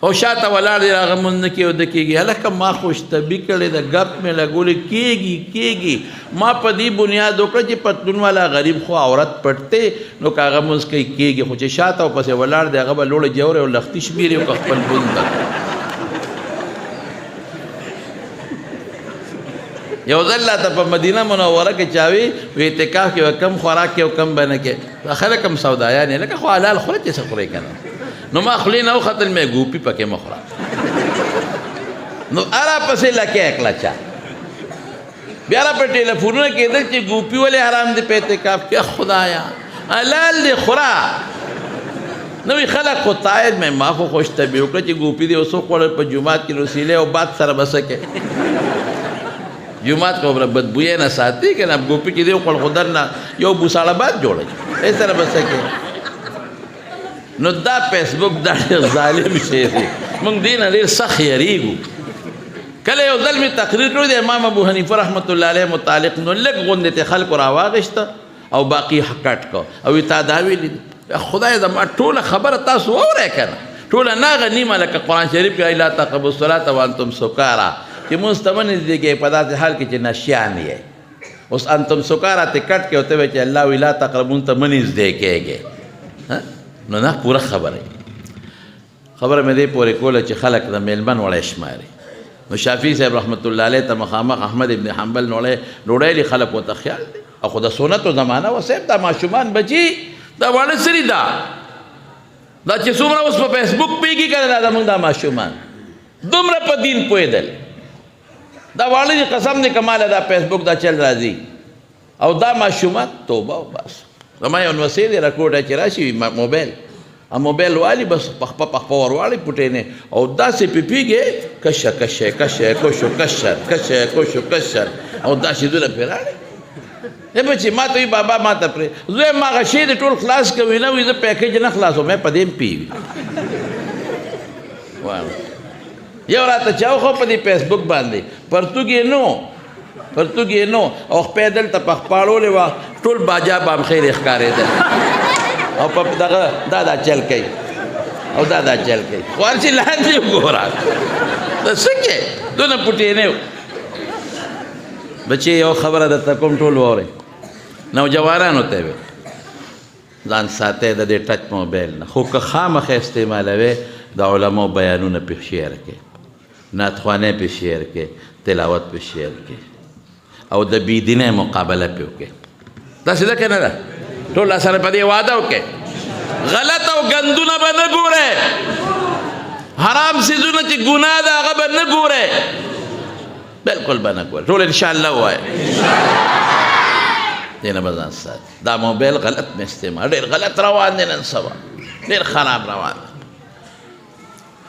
او شاته ولاړ دی هغه مونځ نه کېږي او ده کېږي. هلکه ما خوشطبي کړې ده، ګپ مې لګولې، کېږي. ما په دې بنیاد وکړه چې پتلون والا غریب خو عورت پټ دی، نو که هغه مونځ کوي کېږي، خو چې شاته او پسې ولاړ دی هغه به لوړه جوړې او لختي شمېري او که خپل بند ته. یو ځل راته په مدینه منوره کې چا وي اعتکاف کې به کم خوراک کې او کم به نه کې، خلک هم سودایان یې لکه خو حلال خوره چې څه خورې که نه. نو ما خولې نه وختل، مې ګوپي پکې مه خوره. نو اره پسې لکۍ کړه چا، بیا را په ټیلیفونونه کېدل چې ګوپي ولې حرام دی په اعتکاف کې. خدایا حلال دی خوره. نوی خلک خو تایید مې ما خو خوشطبي وکړه چې ګوپي دی اوس وخوړل په جومات کې، نو سیلې او باد سره به څه کې جومات کو بدبویې نه ساتي که نه، ګوپي چې دی وخوړ خو در نه یو بوساړه باد جوړوي، ای سره به څه کې. نو دا فیسبوک دا ډېر ظالم شی دی، موږ دې نه ډېر سخت یېرېږو. کله یو ځل مې تقریر کړی د امام ابو حنیفه رحمت الله علیه متعلق، نو لږ غوندې ته خلکو راواغېسته او باقي کټ کو او تا دا ویلي دي خدای زما ټوله خبره تاسو واورئ که نه، ټوله نه هغه نیمه لکه قرآن شریف کې لا تقربوا الصلاة وانتم سکارا چې مونځ ته مه نږدې کېږئ په داسې حال کې چې نشیان یې. اوس انتم سکارا ته کټ کې ورته وایي چې الله وایي لا تقربون ته مه نږدې کېږئ. نو نه پوره خبره مې دې پورې کوله چې خلک د میلمن وړی شماري. نو شافعي صاحب رحمت الله علیه ته مخامخ احمد ابن حنبل ډوډۍ دي، خلک ورته خیال دی. او خو د سنتو زمانه و صاحب، دا ماشومان بچي دا واړه سری دا چې څومره اوس په فیسبوک پیږي که نه، دا زمونږ دا ماشومان دومره په دین پوهېدل. دا واړه دي قسم دی که ماله دا فیسبوک دا چل راځي. او دا ماشومان توبه او بس. زما یو نوسې دی رکوټه چې راشي موبایل موبایل والی بس پخپه ورواړي پټېنې او داسې پېپېږي کشه کشه کشه کوشو کشر کشه کوشو کشر او دا شیدونه پرې راړي. بچې ما ته وي بابا ما ته پرې زه یم هغه شی دې ټول خلاص کوي نه وي زه پیکیج نه خلاصوم په دې م پیوي. یو راته چا وښو په دې فیسبوک باندې پرتوګ یې نو او خپې دلته په خپاړولې وه ټول باجا بامخیر یې ښکارېدل او په دغه دا چل کوي او دا چل کوي. خو هر شي لاندې وګوره ته څه کې دونه پټېنې بچې یو خبره درته کوم ټول واورئ. نوجوانانو ته وي ځان ساتئ د دې ټچ موبایل نه، خو که خامخې استعمالوئ د علماو بیانونه پې شعر کې، نعتخوانۍ پې شعر کې، تلاوت پې شعر کې او د بېدینۍ مقابله پې وکړئ. داسې ده که نه ده؟ ټول سره په دې وعده وکړئ غلط او ګندونه به نه ګورئ، حرام څیزونه چې ګناه ده هغه به نه ګورئ، بلکل به نه ګورئ. ټول انشاءالله ووایئ دې نه به ځان ساتي. دا موبایل غلط مې استعمال ډېر غلط روان دی نن سبا، ډېر خراب روان دی.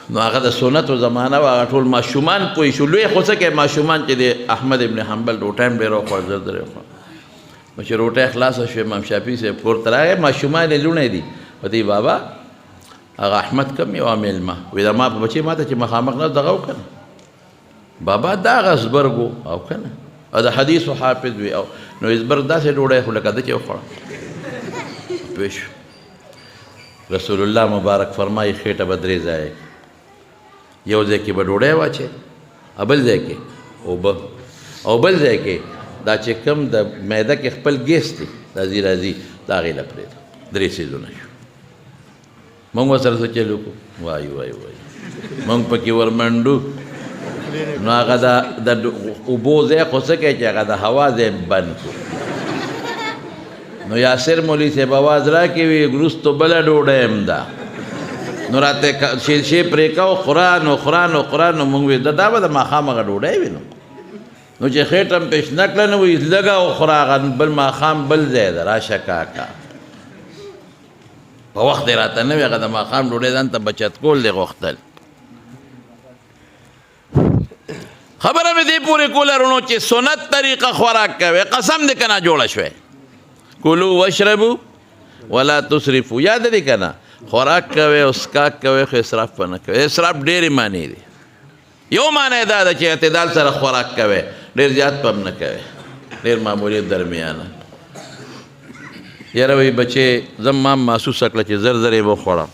نو هغه د سنتو زمانه وه، هغه ټول ماشومان پوه شو. لوی خو څه کوي ماشومان چې د احمد ابن حنبل روټۍ هم ډېر وخوړ زر در یې وخوړ. نو چې روټۍ خلاصه شوې امام شافعي صاحب کور ته راغی، ماشومان یې لوڼې دي. ورته بابا هغه احمد کم یو میلمه وایي دا ما په بچې ما ته چې مخامخ نه دغه وکړه بابا دا هغه زبرګو او که نه او د حدیثو حافظ وي او نو زبرګ داسې ډوډۍ خو لکه ده چې وخوړه پوه شو. رسول الله مبارک فرمایي خېټه به 3 ځایه یو ځای کې به ډوډۍ واچې، بل ځای کې اوبه، او بل ځای کې دا چې کوم د معده کې خپل ګیس دی راځي د هغې له پرېږده. 3 څیزونه شو. مونږ ورسره څه چل وکړو؟ وایي مونږ پکې ورمنډو. نو هغه د اوبو ځای خو څه کوي چې هغه د هوا ځای بند کړو. نو یاسر مولوي صاحب اواز راکړي وي وروستو بله ډوډۍ هم ده. نو راته شیشې پرې کوو قرآن نو مونږ وي دا به د ماښام هغه ډوډۍ وي. نو چې خېټه هم پېش نه کړه نو وایي لږه وخوره هغه بل ماښام بل ځای ده راشه کاکا په وخت یې راته نه وي هغه د ماښام ډوډۍ ځان ته بچت کول دی غوښتل. خبره مې دې پورې کوله رونو چې سنت طریقه خوراک کوئ قسم دې که نه جوړه شوی کلو واشربو ولا تسرفو. یاد دې که نه خوراک کوئ او څښاک کوئ خو اسراف به نه کوئ. اسراف ډېرې معنی دي. یو معنی دا ده چې اعتدال سره خوراک کوئ، ډېر زیات به هم نه کوئ، ډېر معمولي درمیانه. یاره وایي بچې زه ما محسوسه کړه چې زر یې وخوړم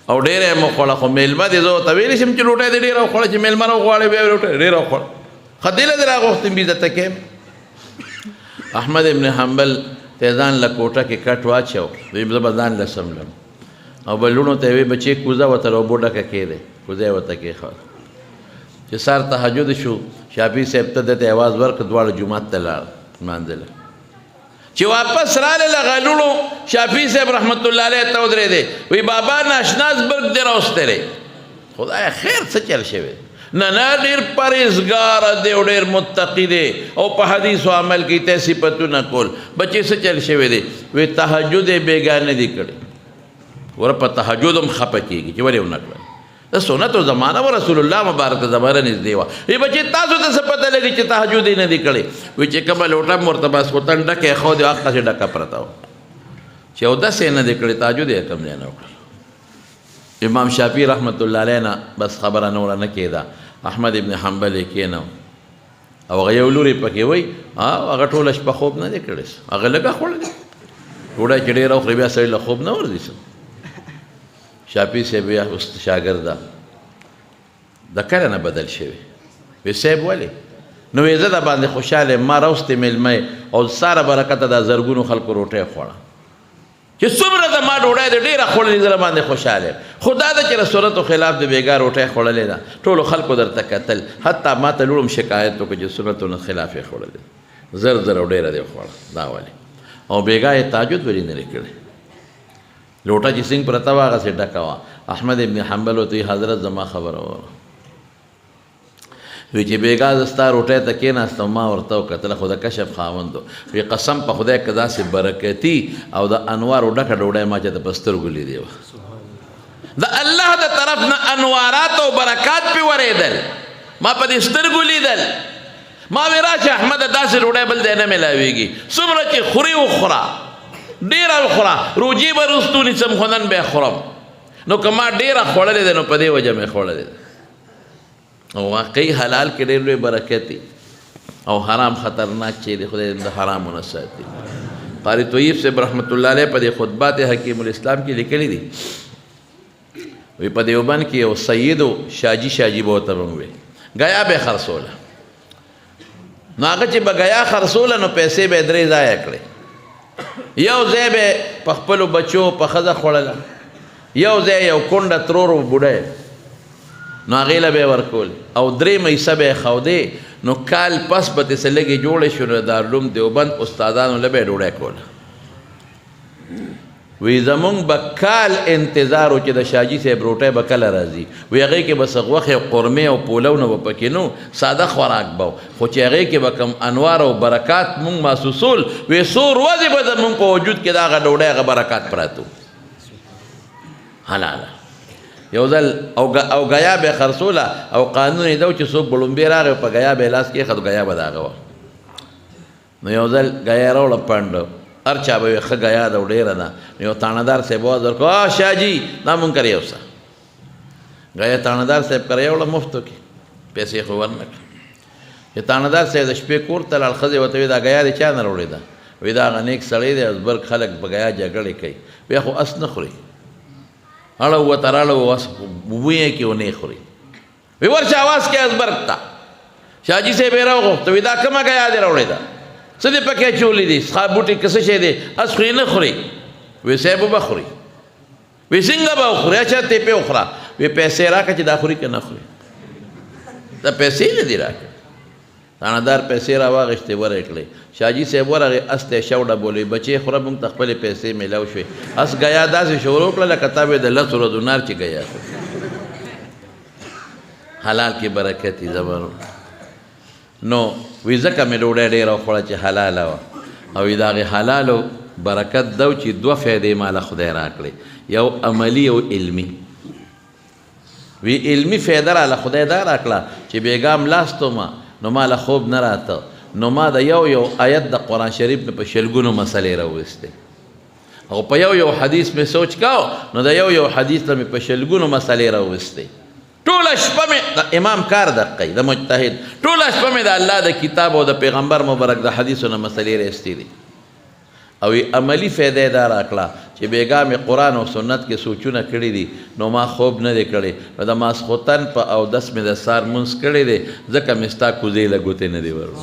او ډېره یې مه خوړه، خو میلمه دې زه ورته ویلی شم چې ډوډۍ دې ډېره وخوړه چې میلمه راوغواړې بیا ډوډۍ ډېره وخوړه ښه دې له دې راغوښتم عزته کیم. احمد ابن حنبل ته ځان له کوټه کې کټ واچو وایي زه به ځان له سملم او بل لوڼو ته یې وایي بچې کوزه ورته له اوبو ډکه کېدی، کوزه یې ورته کېښوده. چې سهار تهجد شو شافعي صاحب ته دته اواز ورکړ، دواړه جومات ته لاړ لمانځله. چې واپس راغله هغه لوڼو شافعي صاحب رحمت الله علیه ته ودرېدی وایي بابا ناشنا زبرګ دې راوستی دی. خدایه خیر څه چل شوی؟ نه ډېر پرهیزګاره دی او ډېر متقي دی او په حدیثو عمل کوي ته صفتونه کول. بچې څه چل شوی دی؟ وایي تهجد یې بېګانه دي کړی. وره په تهجد هم خفه کېږي چې ولې ونه کړل. د سنتو زمانه و رسول الله مبارک زمانه نږدې وه. وایي بچې تاسو ته څه پته لګي چې تهجد یې نه دي کړی؟ وایي چې کومه لوټه م ورته بس کوتن ډکه یې ښودې هغسې ډکه پرته وه چې اودس یې نه دي کړی تهجد یې کوم ځای نه وکړل. امام شافعي رحمت الله علیه نه بس خبره نوره نه کېده. احمد ابن حنبل یې کېنو او هغه یو لور یې پکې وایي هغه ټوله شپه خوب نه دی کړی، هغه لږه خوړلی ډوډۍ چې ډېره وخوري بیا سړي له خوب نه ورځي څه شاپي صاحب بیا شاګرده د کله نه بدل شوی وی صاحب ولې نو وی زه د باندې خوشحاله یم ما راوستې میلمه او ساره برکته دا زرګونو خلکو روټۍ خوړه چې څومره زما ډوډۍ د ډېره خوړلې زه باندې خوشحاله یم خو دا ده چې د سنتو خلاف د بېګا روټۍ خوړلې ده ټولو خلکو درته کتل حتی ما ته لوړم شکایت وکړو چې سنتو نه خلاف یې خوړلې زر زر او ډېره دې خوړه دا ولې او بېګا یې تهجد ولې نه دی کړی لوټه چې څنګه پرته وه هغسې ډکه وه احمد ابن حنبل ورته حضرت زما خبره وره وی چې بېګا زه ستا روټۍ ته کېناستم ما ورته وکتله خو د کشف خاوند و وی قسم په خدای که داسې برکتي او د انوارو ډکه ډوډۍ ما چې ته په سترګو لیدې وه د الله د طرف نه انوارات او برکات پې ورېدل ما په دې سترګو لیدل ما وی راشه احمده داسې ډوډۍ بل دی نه میلاویږي څومره چې خوري وخوره ډېره وخوره روجې به رستو نیسم خو نن به یې خورم نو که ما ډېره خوړلې ده نو په دې وجه مې خوړلې ده او واقعي حلال کې ډېر لوی برکت دی او حرام خطرناک چې دی خدای د حرامو نه ساتي قاری طیب صاحب رحمت الله علیه په دې خطبات حکیم الاسلام کې لیکلي دي وی په دیوبند کې یو سید و شاجي به ورته وویل ګیا به خرڅوله نو هغه چې به ګیا خرڅوله نو پیسې به یې 3 ضایع کړې یو ځای به په خپلو بچو په ښځه خوړله یو ځای یو کونډه ترور و بوډی نو هغې له به یې ورکول او 3 حصه به یې ښودې نو کال پس به داسې لږې جوړې شو نو دارالعلوم دیوبند استادانو له به یې ډوډۍ کوله وی زمونږ به کال انتظار و چې د شاجي صاحب روټۍ به کله راځي وی هغې کې به څه غوښې قورمې او پولو نه به پکې نو ساده خوراک به خو چې هغې کې به کوم انوار او برکات مونږ محسوسول وی څو ورځې به زمونږ په وجود کې د هغه ډوډۍ هغه برکات پراته حلاله یو ځل او ګیا به یې خرڅوله او قانون یې دا و چې څوک بړومبې راغی په ګیا به یې لاس کېښود ګیا به د هغه وه نو یو ځل ګیا یې راوړه پنډ هر چا به وي ښه ګیا ده او ډېره ده نو یو تاڼهدار صاحب آواز ورکړو شاجي دا مونږ کره یوسه ګیا تاڼهدار صاحب کره یوړه مفتو کې پیسې خو ورنه کړه چې تاڼهدار صاحب د شپې کور ته لاړ ښځې ورته وي دا ګیا د چا نه راوړې ده وایي دا هغه نیک سړی دی ازبرګ خلک په ګیا جګړې کوي بیا خو اس نه خوري اړه وته راړه اوس بوی یې کې ونه خوري وی ورشه اواز کې ازبرګ ته شاجي صاحب یې راوغوښته وی دا کومه ګیا دې راوړې ده څه دې پکې اچولي دي سخا بوټي که څه شی دی اس خو یې نه خوري وی صاحب به خوري وی څنګه به وخوري اچھا ته پې وخوره وی پیسې راکړه چې دا خوري که نه خوري دا پیسې نه دي راکړه تاڼهدار پیسې راواغېښتې ورې کړې شاجي صاحب ورغې اس ته یې شوډه بولي بچې خوره موږ ته خپلې پیسې میلاو شوې اس ګیا داسې شروع کړه لکه تا به د 10 ورځو نار چې ګیا حلال کې برکت یې زبر نو وی ځکه مې ډوډۍ ډېره وخوړه چې حلاله وه او وی د هغې حلالو برکت دا و چې 2 فایدې ماله خدای راکړې یو عملي او علمي وی علمي فایده راله خدای دا راکړه چې بېګا ملاستومه نو ما له خوب نه راته نو ما د یو آیت د قرآن شریف مې په شلګونو مسلې راوستې او په یو حدیث مې سوچ کاو نو د یو حدیث ته مې په شلګونو مسلې راوستې ټوله شپه مې د امام کار دقی د مجتهد ټوله شپه مې د الله د کتاب او د پیغمبر مبارک د حدیثو نه مسلې راوستې دي او عملی فایده دا راکړه چې بېګا مې قرآن او سنت کې سوچونه کړي دي نو ما خوب نه دی کړی نو د ماسخوتن په اودس مې د سار مونځ کړی دی ځکه مې ستا کوزې له ګوتې نه دی ورو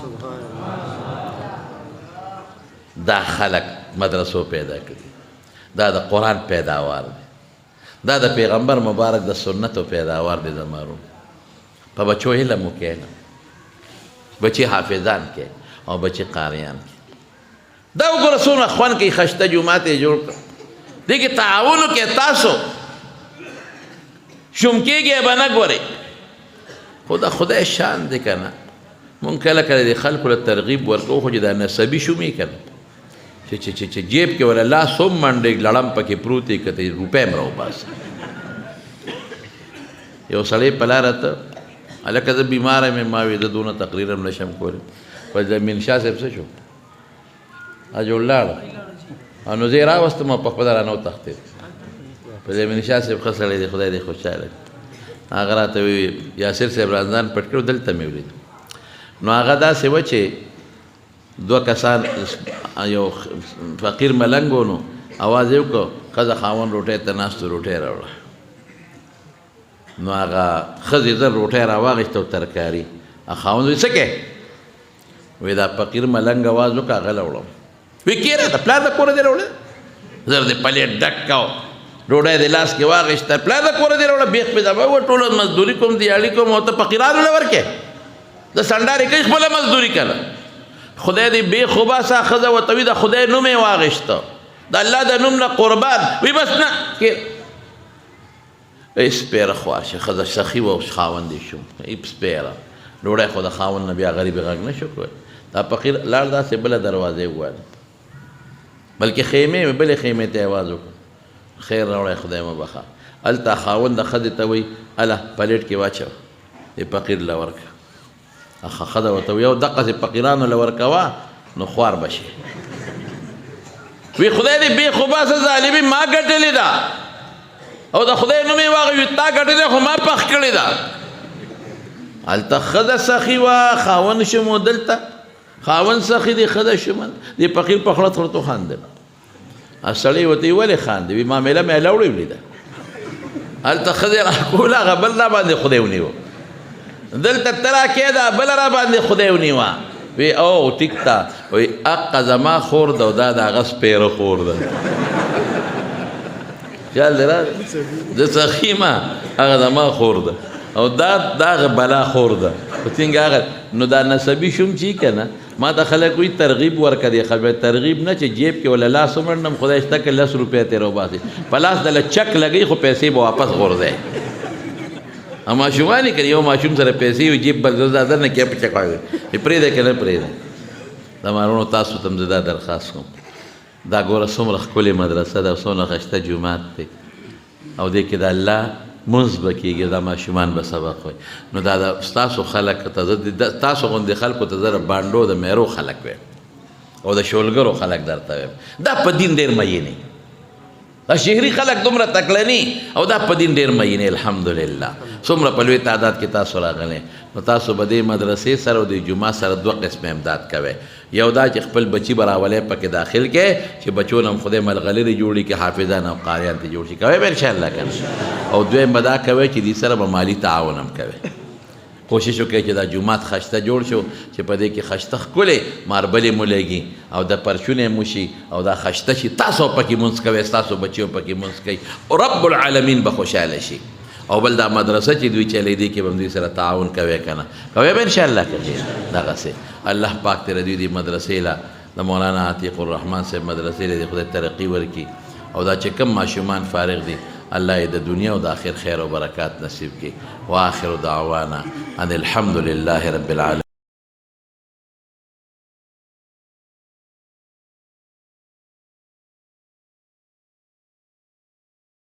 دا خلق مدرسو پیدا کړي دا د قرآن پیداوار دی دا د پیغمبر مبارک د سنتو پیداوار دی زمارو په بچو علم وکړه بچی حافظان کې او بچی قاریان کې دا وګوره څومره خوند کوي خشته جومات یې جوړ کړ دې کې تعاون وکړئ تاسو شوم کېږئ به نه ګورئ خو د خدای شان دی که نه مونږ کله کله د خلکو له ترغیب ورکوو خو چې دا نسبي شومې که نه چې جیب کې ولا لاس هم منډې لړم پکې پروت دی که ته روپۍ هم راوباسه یو سړی په لاره ته هلکه زه بیماره یم ما وې زه دونه تقریر هم نشم کولی په زمین شاه صاحب څه شو اجول لاړه او نو زه یې راوستم او په خپله رانه وتښتېد په زمین شاه صاحب ښه سړی دی خدای دې خوشحاله هغه راته وی یاسر صاحب رمضان پټ کړو دلته مې ولید نو هغه داسې و چې 2 کسان یو فقیر ملنګ و نو اواز یې وکړو ښځه خاوند روټۍ ته ناست و روټۍ راوړه نو هغه ښځې زر روټۍ راواغېسته او ترکاري خاوند وایي څه کې وایي دا فقیر ملنګ اواز وکړه هغه له وړم وایي کېره د پلار د کوره دې راوړه زر دې پلیټ ډک کړو ډوډۍ د لاس کې واغېسته پلار د کوره دې راوړه بیخ پې دبه و ټوله مزدوري کوم دیاړي کوم او ته فقیرانو له ورکې د سنډارې کوي خپله مزدوري کنه خدای دې بې خوباسه ښځه ورته وي د خدای نوم یې واغېسته د الله د نوم نه قربان وي بس نه سپیره خواشه ښځه سخي و خاوند یې شو سپیره ډوډۍ خو د خاوند نه بیا غریب غږ نه شو کوی دا فقیر لاړ داسې بله دروازې ووالي بلکې خیمې بلې خیمې ته یې آواز وکړو خیر راوړی خدای مه بخه هلته خاوند د ښځې ته وایي اله پلیټ کې واچوه د فقیر له ورکه ښځه ورته وایي یو دقسې فقیرانو له ورکوه نو خوار به شي وی خدای دې بې خوباسه ظالمي ما ګټلې ده او د خدای نوم یې واغوي تا ګټلې خو ما پخ کړې ده هلته ښځه سخي وه خاوند شمو دلته خاوند سخي دی ښځه شمه دې فقیر په خوله ورته وخاندل سړی ورته ویي ولې خاندې وي معامله مې هله وړې ولیده هلته ښځې راکوله هغه بل را باندې خدای ونیوه دلته ته راکې ده بله را باندې خدای ونیوه وی او ټیک تا وی اقا زما خور ده او دا د هغه سپیره خور ده خیال دی راغی زه سخي ما هغه زما خور ده او دا هغه بلا خور ده خو څنګه هغه نو دا نسبي شوم چې که نه ما ته خلک وایي ترغیب ورکه دی خبره ترغیب نه چې جیب کې ولا لاس ومنډم خدای شته که 10 روپۍ ترې راوباسي په لاس دله چک لګوي خو پیسې به واپس غورځوي ماشومان یې که یو ماشوم سره پیسې وي جیب بل زر نه کې په چک واګوي پرېږدی که نه پرېږدی د مارونو تاسو ته هم زه دا درخواست کوم دا ګوره څومره ښکلې مدرسه ده او څومره ښایسته جومات دی او دې کې د الله مونځ به کېږي دا ماشومان به سبق وایي نو دا ستاسو خلک ته زه تاسو غوندې خلکو ته زه بانډو د میرو خلک ویم او د شولګرو خلک درته ویم دا په دین ډېر مینې دا شهري خلک دومره تکلني او دا په دین ډېر مینې الحمدلله څومره په لوی تعداد کې تاسو راغلی نو تاسو به دې مدرسې سره او د جمعه سره 2 قسمه امداد کوئ یو دا چې خپل بچي به راولی پکې داخل کې چې بچو نه هم خدای ملغلرې جوړي کې حافظان او قاریان ته جوړ شي کوئ به انشاءالله کنه او دویم به دا کوئ چې دې سره به مالي تعاون هم کوئ کوشش وکړئ چې دا جومات خشته جوړ شو چې په دې کې خشته ښکلې ماربلې مو لګي او د پرچونې مو شي او دا خشته شي تاسو پکې مونځ کوئ ستاسو بچیو پکې مونځ کوي او رب العالمین به خوشحاله شي او بل دا مدرسه چې دوی چلی دی کې به هم دوی سره تعاون کوئ که نه کوئ به انشاءالله کوي دغسې الله پاک ته دوی دې مدرسې له د مولانا عتیق الرحمن صاحب مدرسې له دې خدای ترقي ورکړي او دا چې کم ماشومان فارغ دي الله یې د دنیا او د آخر خیر او برکات نصیب کړي واخر دعوانا ان الحمد لله رب العالمین